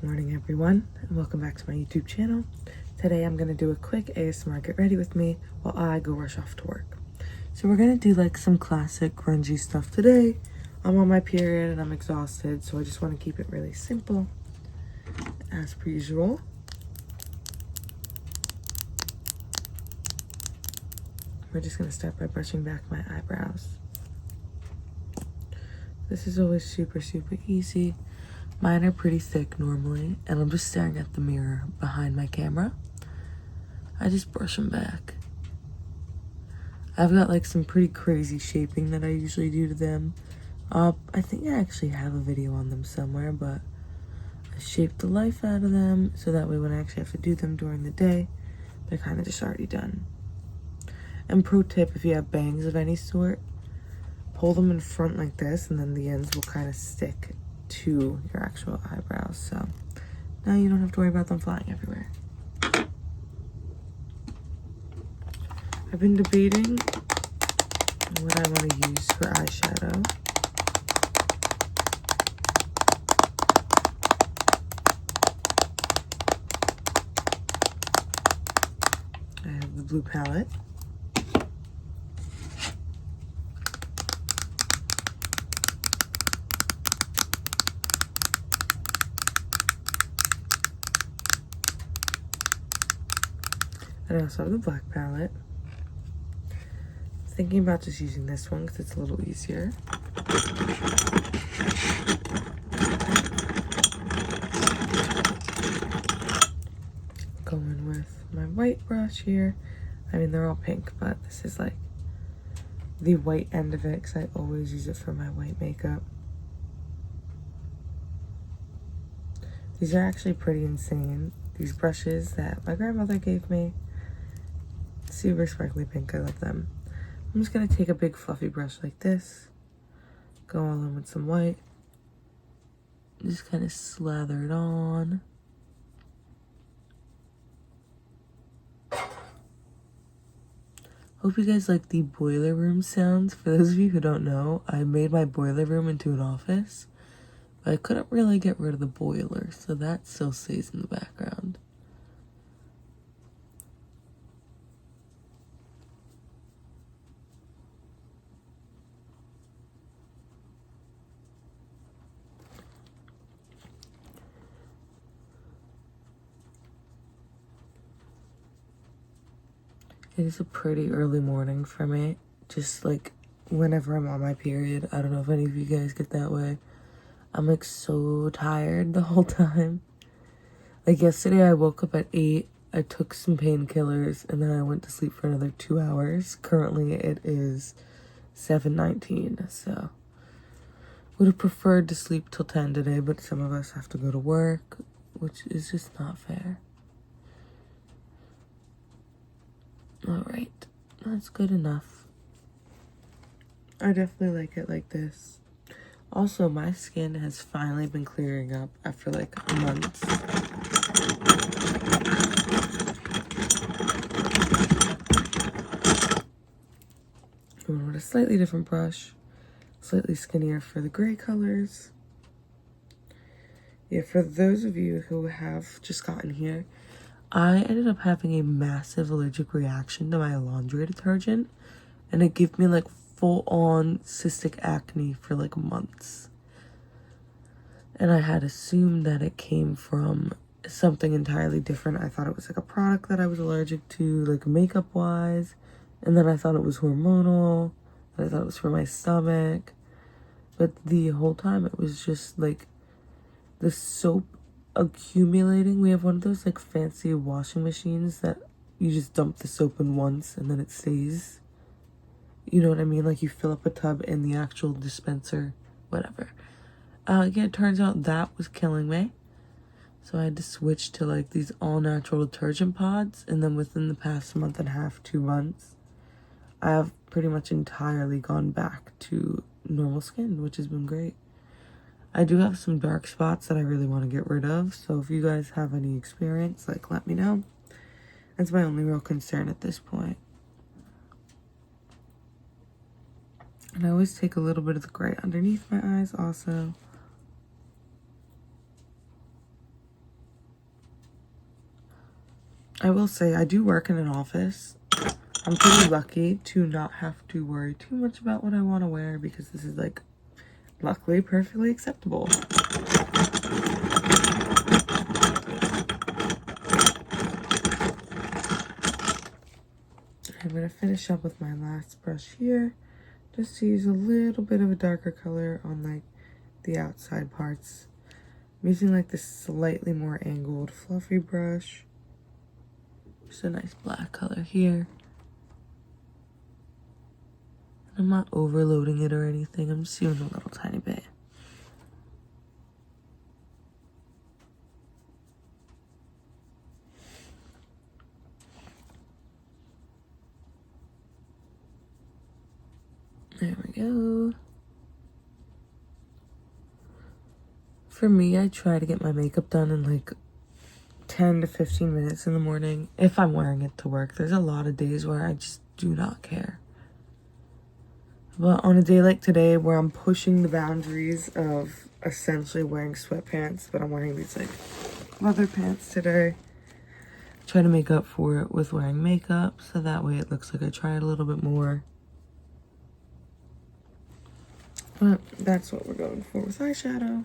morning everyone, and welcome back to my YouTube channel. Today I'm going to do a quick ASMR get ready with me while I go rush off to work. So we're going to do like some classic grungy stuff today. I'm on my period and I'm exhausted, so I just want to keep it really simple as per usual. We're just going to start by brushing back my eyebrows. This is always super easy. Mine are pretty thick normally, and I'm just staring at the mirror behind my camera. I just brush them back. I've got like some pretty crazy shaping that I usually do to them. I think I actually have a video on them somewhere, but I shape the life out of them so that way when I actually have to do them during the day, they're kind of just already done. And pro tip, if you have bangs of any sort, pull them in front like this and then the ends will kind of stick to your actual eyebrows, so now you don't have to worry about them flying everywhere. I've been debating what I want to use for eyeshadow. I have the blue palette. And I also have the black palette. Thinking about just using this one because it's a little easier. Going with my white brush here. I mean, they're all pink, but this is like the white end of it because I always use it for my white makeup. These are actually pretty insane. These brushes that my grandmother gave me. Super sparkly pink, I love them. I'm just gonna take a big fluffy brush like this, go all in with some white, just kind of slather it on. Hope you guys like the boiler room sounds. For those of you who don't know, I made my boiler room into an office, but I couldn't really get rid of the boiler, so that still stays in the background. It is a pretty early morning for me, just like whenever I'm on my period. I don't know if any of you guys get that way. I'm like so tired the whole time. Like yesterday I woke up at 8, I took some painkillers, and then I went to sleep for another 2 hours. Currently it is 7:19, so would have preferred to sleep till 10 today, but some of us have to go to work, which is just not fair. Alright, that's good enough. I definitely like it like this. Also, my skin has finally been clearing up after like months. Going with a slightly different brush, slightly skinnier for the gray colors. Yeah, for those of you who have just gotten here, I ended up having a massive allergic reaction to my laundry detergent, and it gave me like full-on cystic acne for like months. And I had assumed that it came from something entirely different. I thought it was like a product that I was allergic to, like makeup-wise, and then I thought it was hormonal, and I thought it was for my stomach, but the whole time it was just like the soap accumulating. We have one of those like fancy washing machines that you just dump the soap in once and then it stays. You know what I mean? Like you fill up a tub in the actual dispenser, whatever. Yeah, it turns out that was killing me. So I had to switch to like these all natural detergent pods, and then within the past month and a half, 2 months, I have pretty much entirely gone back to normal skin, which has been great. I do have some dark spots that I really want to get rid of, so if you guys have any experience, like, let me know. That's my only real concern at this point. And I always take a little bit of the gray underneath my eyes also. I will say I do work in an office. I'm pretty lucky to not have to worry too much about what I want to wear because this is like luckily perfectly acceptable. I'm going to finish up with my last brush here, just to use a little bit of a darker color on like the outside parts. I'm using like this slightly more angled fluffy brush. Just a nice black color here. I'm not overloading it or anything, I'm just using a little tiny bit. There we go. For me, I try to get my makeup done in like 10 to 15 minutes in the morning if I'm wearing it to work. There's a lot of days where I just do not care. But on a day like today where I'm pushing the boundaries of essentially wearing sweatpants, but I'm wearing these like leather pants today, try to make up for it with wearing makeup so that way it looks like I tried a little bit more. But that's what we're going for with eyeshadow.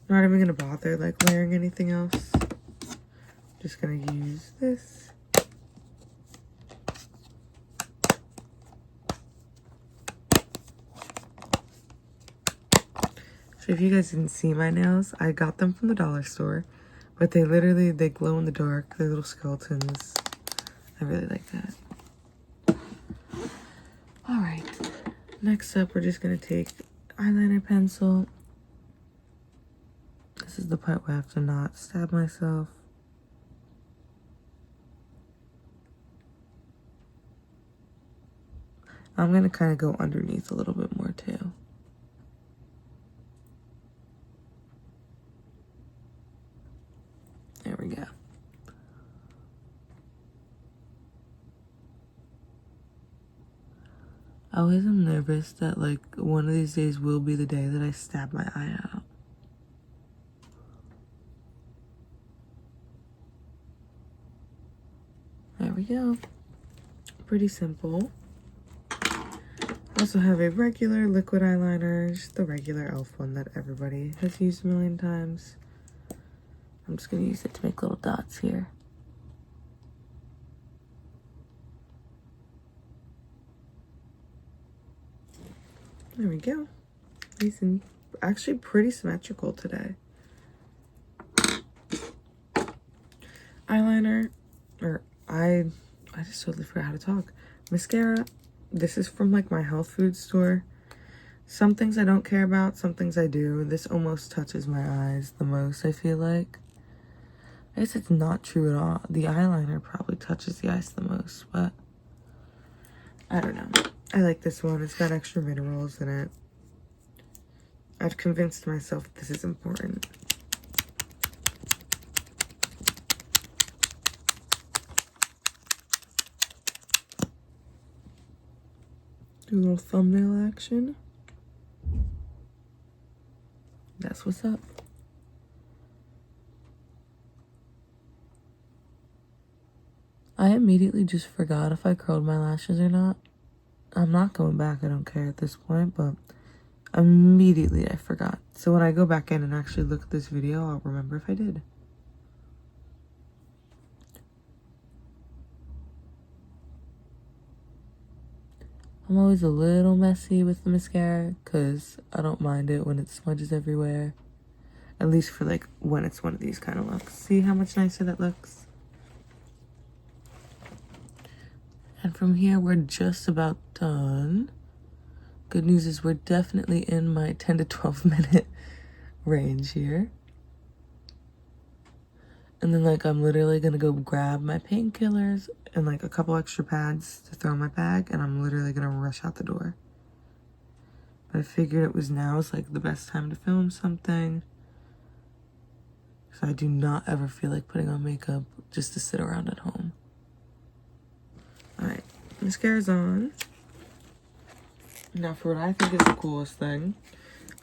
Not even gonna bother like layering anything else. Just gonna use this. So if you guys didn't see my nails, I got them from the dollar store, but they glow in the dark. They're little skeletons. I really like that. All right, next up, we're just gonna take eyeliner pencil. This is the part where I have to not stab myself. I'm gonna kind of go underneath a little bit more too. There we go. I always am nervous that like one of these days will be the day that I stab my eye out. There we go. Pretty simple. I also have a regular liquid eyeliner, just the regular e.l.f. one that everybody has used a million times. I'm just gonna use it to make little dots here. There we go. These are actually pretty symmetrical today. Eyeliner, or I just totally forgot how to talk. Mascara. This is from like my health food store. Some things I don't care about, some things I do. This almost touches my eyes the most, I feel like. I guess it's not true at all. The eyeliner probably touches the eyes the most, but I don't know. I like this one. It's got extra minerals in it. I've convinced myself this is important. Do a little thumbnail action. That's what's up. I immediately just forgot if I curled my lashes or not. I'm not going back, I don't care at this point, but immediately I forgot. So when I go back in and actually look at this video, I'll remember if I did. I'm always a little messy with the mascara because I don't mind it when it smudges everywhere. At least for like when it's one of these kind of looks. See how much nicer that looks? And from here, we're just about done. Good news is we're definitely in my 10 to 12 minute range here. And then like I'm literally gonna go grab my painkillers and like a couple extra pads to throw in my bag, and I'm literally gonna rush out the door. But I figured it was now is like the best time to film something. So I do not ever feel like putting on makeup just to sit around at home. Alright, mascara's on. Now for what I think is the coolest thing,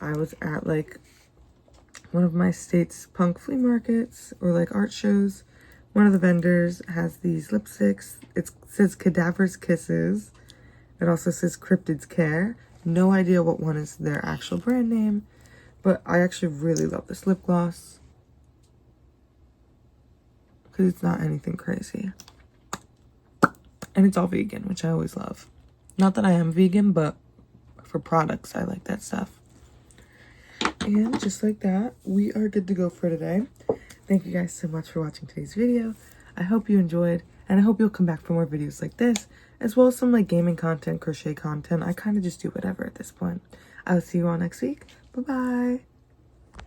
I was at like one of my state's punk flea markets or like art shows. One of the vendors has these lipsticks. It says Cadaver's Kisses. It also says Cryptid's Care. No idea what one is their actual brand name, but I actually really love this lip gloss because it's not anything crazy. And it's all vegan, which I always love. Not that I am vegan, but for products, I like that stuff. And just like that, we are good to go for today. Thank you guys so much for watching today's video. I hope you enjoyed, and I hope you'll come back for more videos like this, as well as some like gaming content, crochet content. I kind of just do whatever at this point. I will see you all next week. Bye-bye.